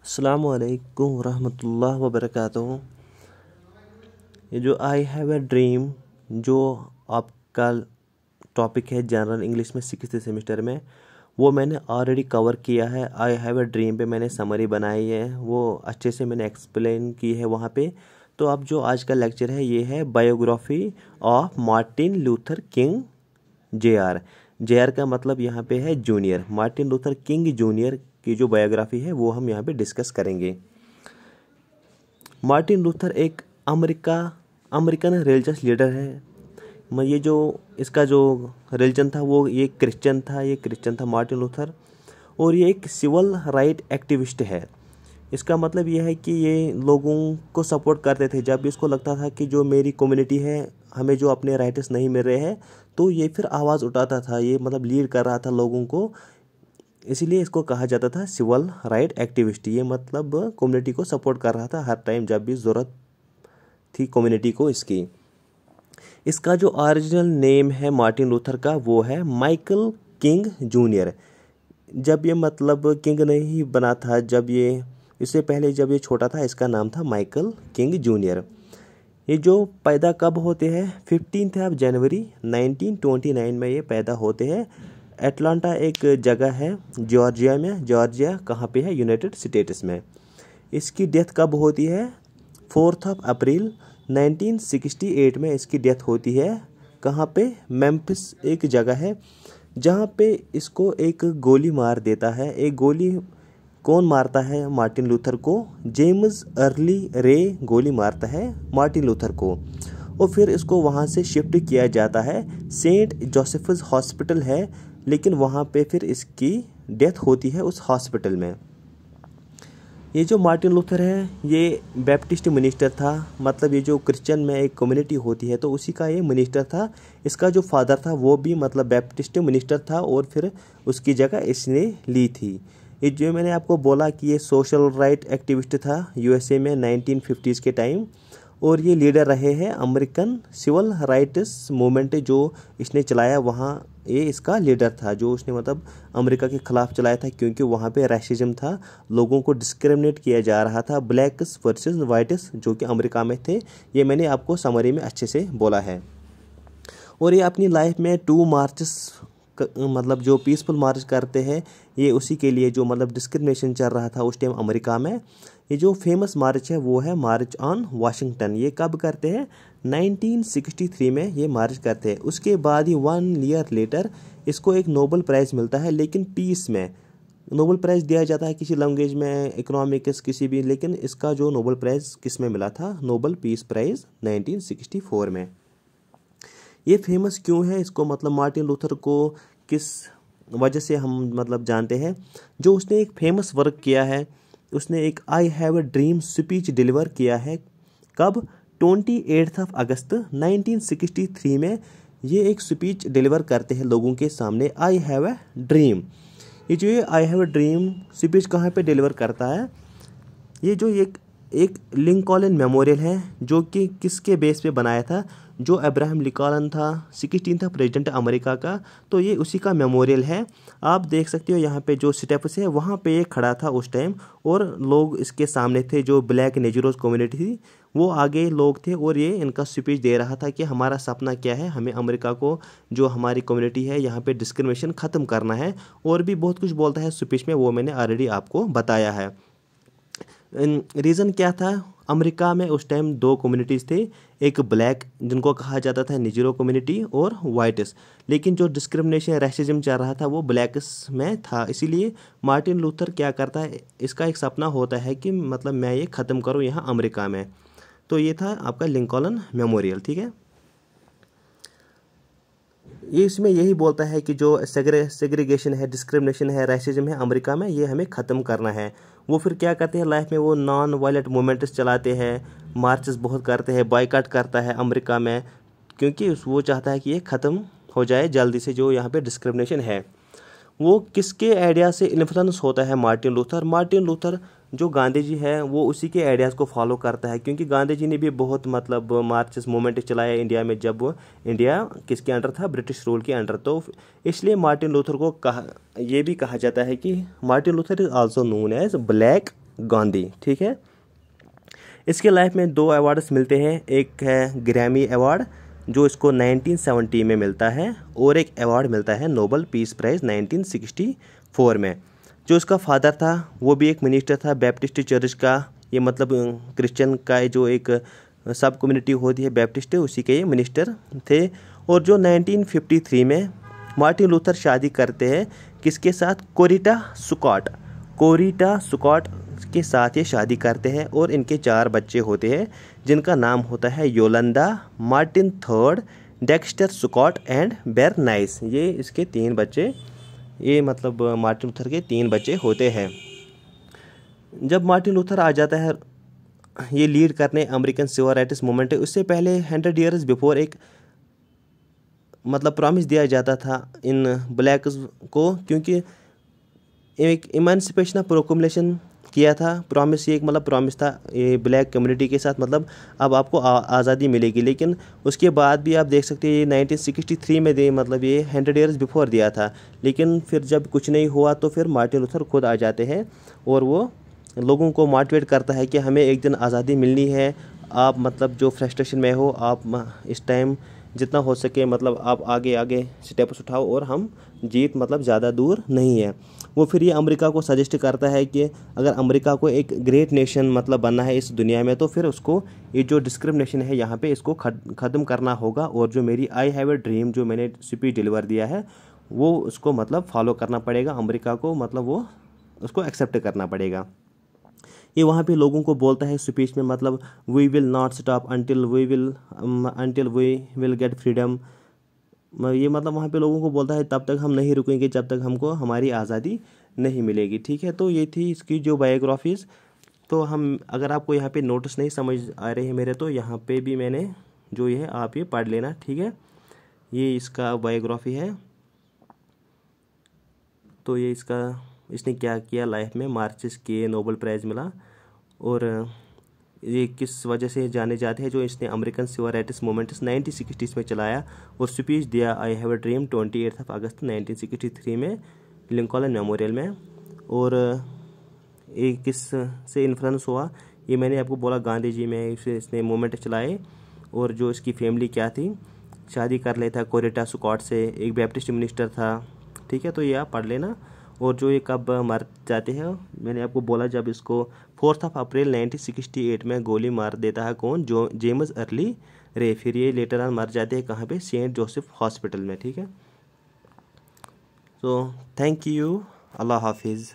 अस्सलामु अलैकुम रहमतुल्लाह व बरकातुहू। ये जो आई हैव ए ड्रीम जो आपका टॉपिक है जनरल इंग्लिश में 6th सेमेस्टर में, वो मैंने ऑलरेडी कवर किया है। आई हैव ए ड्रीम पे मैंने समरी बनाई है, वो अच्छे से मैंने एक्सप्लेन की है वहाँ पे। तो अब जो आज का लेक्चर है ये है biography of Martin Luther king JR. JR. का मतलब यहाँ पे है junior. Martin Luther king junior की जो बायोग्राफी है वो हम यहाँ पे डिस्कस करेंगे। मार्टिन लूथर एक अमेरिकन रिलीजियस लीडर है। ये जो इसका जो रिलीजन था वो ये क्रिश्चियन था मार्टिन लूथर। और ये एक सिविल राइट एक्टिविस्ट है। इसका मतलब ये है कि ये लोगों को सपोर्ट करते थे जब इसको लगता था कि जो मेरी कम्युनिटी है हमें जो अपने राइट्स नहीं मिल रहे हैं, तो ये फिर आवाज़ उठाता था। ये मतलब लीड कर रहा था लोगों को, इसीलिए इसको कहा जाता था सिविल राइट एक्टिविस्ट। ये मतलब कम्युनिटी को सपोर्ट कर रहा था हर टाइम जब भी ज़रूरत थी कम्युनिटी को इसकी। इसका जो ओरिजिनल नेम है मार्टिन लूथर का वो है माइकल किंग जूनियर। जब ये मतलब किंग नहीं बना था, जब ये इससे पहले जब ये छोटा था इसका नाम था माइकल किंग जूनियर। ये जो पैदा कब होते हैं 15 जनवरी 1929 में ये पैदा होते हैं। एटलांटा एक जगह है जॉर्जिया में। जॉर्जिया कहाँ पे है? यूनाइटेड स्टेट्स में। इसकी डेथ कब होती है? 4 अप्रैल 1968 में इसकी डेथ होती है। कहाँ पे? मेम्फिस एक जगह है जहाँ पे इसको एक गोली मार देता है। एक गोली कौन मारता है मार्टिन लूथर को? जेम्स अर्ली रे गोली मारता है मार्टिन लूथर को। और फिर इसको वहाँ से शिफ्ट किया जाता है। सेंट जोसेफ्स हॉस्पिटल है, लेकिन वहाँ पे फिर इसकी डेथ होती है उस हॉस्पिटल में। ये जो मार्टिन लूथर है ये बैप्टिस्ट मिनिस्टर था। मतलब ये जो क्रिश्चियन में एक कम्युनिटी होती है तो उसी का ये मिनिस्टर था। इसका जो फादर था वो भी मतलब बैप्टिस्ट मिनिस्टर था और फिर उसकी जगह इसने ली थी। ये जो मैंने आपको बोला कि ये सोशल राइट एक्टिविस्ट था यूएसए में 1950s के टाइम। और ये लीडर रहे हैं अमेरिकन सिविल राइट्स मूवमेंट जो इसने चलाया, वहाँ ये इसका लीडर था जो उसने मतलब अमेरिका के ख़िलाफ़ चलाया था, क्योंकि वहाँ पे रैसिज्म था। लोगों को डिस्क्रिमिनेट किया जा रहा था, ब्लैक्स वर्सेस वाइट्स जो कि अमेरिका में थे। ये मैंने आपको समरी में अच्छे से बोला है। और ये अपनी लाइफ में 2 मार्चेस मतलब जो पीसफुल मार्च करते हैं, ये उसी के लिए जो मतलब डिस्क्रिमिनेशन चल रहा था उस टाइम अमेरिका में। ये जो फेमस मार्च है वो है मार्च ऑन वाशिंगटन। ये कब करते हैं? 1963 में ये मार्च करते हैं। उसके बाद ही 1 ईयर लेटर इसको एक नोबेल प्राइज़ मिलता है, लेकिन पीस में नोबेल प्राइज़ दिया जाता है किसी लैंग्वेज में, इकोनॉमिक्स किसी भी, लेकिन इसका जो नोबेल प्राइज़ किस में मिला था? नोबेल पीस प्राइज़ 1964 में। ये फेमस क्यों है? इसको मतलब मार्टिन लूथर को किस वजह से हम मतलब जानते हैं? जो उसने एक फेमस वर्क किया है, उसने एक आई have a dream speech deliver किया है। कब? 28 अगस्त 1963 में ये एक स्पीच डिलीवर करते हैं लोगों के सामने, आई हैव ए ड्रीम। ये I have a dream speech कहाँ पे डिलीवर करता है? ये जो एक लिंकॉलन मेमोरियल है जो कि किसके बेस पे बनाया था? जो अब्राहम लिंकॉलन था 16th प्रेसिडेंट अमेरिका का, तो ये उसी का मेमोरियल है। आप देख सकते हो यहाँ पे जो स्टेप्स है वहाँ पे ये खड़ा था उस टाइम, और लोग इसके सामने थे। जो ब्लैक नेजरोज कम्युनिटी थी वो आगे लोग थे, और ये इनका स्पीच दे रहा था कि हमारा सपना क्या है, हमें अमेरिका को जो हमारी कम्युनिटी है यहाँ पे डिस्क्रिमिनेशन ख़त्म करना है। और भी बहुत कुछ बोलता है स्पीच में, वो मैंने ऑलरेडी आपको बताया है। रीज़न क्या था? अमेरिका में उस टाइम 2 कम्युनिटीज़ थे, एक ब्लैक जिनको कहा जाता था निजरो कम्युनिटी, और वाइट्स। लेकिन जो डिस्क्रिमिनेशन रैसिज्म चल रहा था वो ब्लैक्स में था। इसीलिए मार्टिन लूथर क्या करता है, इसका एक सपना होता है कि मतलब मैं ये ख़त्म करूँ यहाँ अमेरिका में। तो ये था आपका लिंकॉलन मेमोरियल, ठीक है। ये इसमें यही बोलता है कि जो सेग्रीगेशन है, डिस्क्रिमिनेशन है, रैसिज्म है अमेरिका में, ये हमें ख़त्म करना है। वो फिर क्या करते हैं लाइफ में? वो नॉन वायलेंट मूवमेंट्स चलाते हैं, मार्चेस बहुत करते हैं, बॉयकॉट करता है अमेरिका में, क्योंकि वो चाहता है कि ये ख़त्म हो जाए जल्दी से जो यहाँ पे डिस्क्रिमिनेशन है। वो किसके आइडिया से इन्फ्लुएंस होता है मार्टिन लूथर? मार्टिन लूथर जो गांधी जी है वो उसी के आइडियाज़ को फॉलो करता है, क्योंकि गांधी जी ने भी बहुत मतलब मार्चेस मूवमेंट चलाया इंडिया में जब इंडिया किसके अंडर था? ब्रिटिश रूल के अंडर। तो इसलिए मार्टिन लूथर को ये भी कहा जाता है कि Martin Luther is also known as black Gandhi, ठीक है। इसके लाइफ में 2 अवार्ड्स मिलते हैं, एक है ग्रैमी अवार्ड जो इसको 1970 में मिलता है, और एक अवार्ड मिलता है नोबल पीस प्राइज़ 1964 में। जो इसका फादर था वो भी एक मिनिस्टर था बैप्टिस्ट चर्च का, ये मतलब क्रिश्चियन का जो एक सब कम्युनिटी होती है बैप्टिस्ट, उसी के ये मिनिस्टर थे। और जो 1953 में मार्टिन लूथर शादी करते हैं किसके साथ, कोरिटा सुकॉट के साथ ये शादी करते हैं, और इनके 4 बच्चे होते हैं जिनका नाम होता है योलंदा, Martin third, Dexter सुकॉट and Berenice. ये इसके 3 बच्चे, ये मतलब मार्टिन लूथर के 3 बच्चे होते हैं। जब मार्टिन लूथर आ जाता है ये लीड करने अमेरिकन सिविल राइट्स मूवमेंट, उससे पहले 100 ईयर्स बिफोर एक मतलब प्रॉमिस दिया जाता था इन ब्लैक्स को, क्योंकि एक इमांसिपेशन प्रोक्लेमेशन किया था। प्रॉमिस, ये एक मतलब प्रॉमिस था ये ब्लैक कम्युनिटी के साथ, मतलब अब आपको आज़ादी मिलेगी। लेकिन उसके बाद भी आप देख सकते हैं ये 1963 में दे, मतलब ये 100 ईयर्स बिफोर दिया था। लेकिन फिर जब कुछ नहीं हुआ तो फिर मार्टिन लूथर खुद आ जाते हैं और वो लोगों को मोटिवेट करता है कि हमें एक दिन आज़ादी मिलनी है। आप मतलब जो फ्रस्ट्रेशन में हो, आप इस टाइम जितना हो सके मतलब आप आगे आगे स्टेप्स उठाओ, और हम जीत मतलब ज़्यादा दूर नहीं है। वो फिर ये अमेरिका को सजेस्ट करता है कि अगर अमेरिका को एक ग्रेट नेशन मतलब बनना है इस दुनिया में, तो फिर उसको ये जो डिस्क्रिमिनेशन है यहाँ पे इसको ख़त्म करना होगा, और जो मेरी आई हैव ए ड्रीम जो मैंने स्पीच डिलीवर दिया है वो उसको मतलब फॉलो करना पड़ेगा अमेरिका को, मतलब वो उसको एक्सेप्ट करना पड़ेगा। ये वहाँ पे लोगों को बोलता है स्पीच में, मतलब we will not stop until we will get freedom. ये मतलब वहाँ पे लोगों को बोलता है तब तक हम नहीं रुकेंगे जब तक हमको हमारी आज़ादी नहीं मिलेगी, ठीक है। तो ये थी इसकी जो बायोग्राफीज़। तो हम अगर आपको यहाँ पे नोट्स नहीं समझ आ रहे हैं मेरे, तो यहाँ पे भी मैंने जो ये है आप ये पढ़ लेना, ठीक है। ये इसका बायोग्राफी है। तो ये इसने क्या किया लाइफ में, मार्क्सिस्ट के नोबेल प्राइज़ मिला, और ये किस वजह से जाने जाते हैं, जो इसने American civil rights movement 1960s में चलाया और स्पीच दिया आई हैव ए ड्रीम 28 अगस्त 1963 में लिंकन मेमोरियल में। और ये किस से इन्फ्लुएंस हुआ, ये मैंने आपको बोला गांधी जी में इसने मूवमेंट चलाए। और जो इसकी फैमिली क्या थी, शादी कर लेता कोरिटा सुकॉट से, एक बैप्टिस्ट मिनिस्टर था, ठीक है। तो ये आप पढ़ लेना। और जो ये कब मर जाते हैं, मैंने आपको बोला जब इसको 4 अप्रैल 1968 में गोली मार देता है कौन, जो जेम्स अर्ली रे। फिर ये लेटर ऑन मर जाते हैं कहाँ पे, सेंट जोसेफ हॉस्पिटल में, ठीक है। तो थैंक यू, अल्लाह हाफिज़।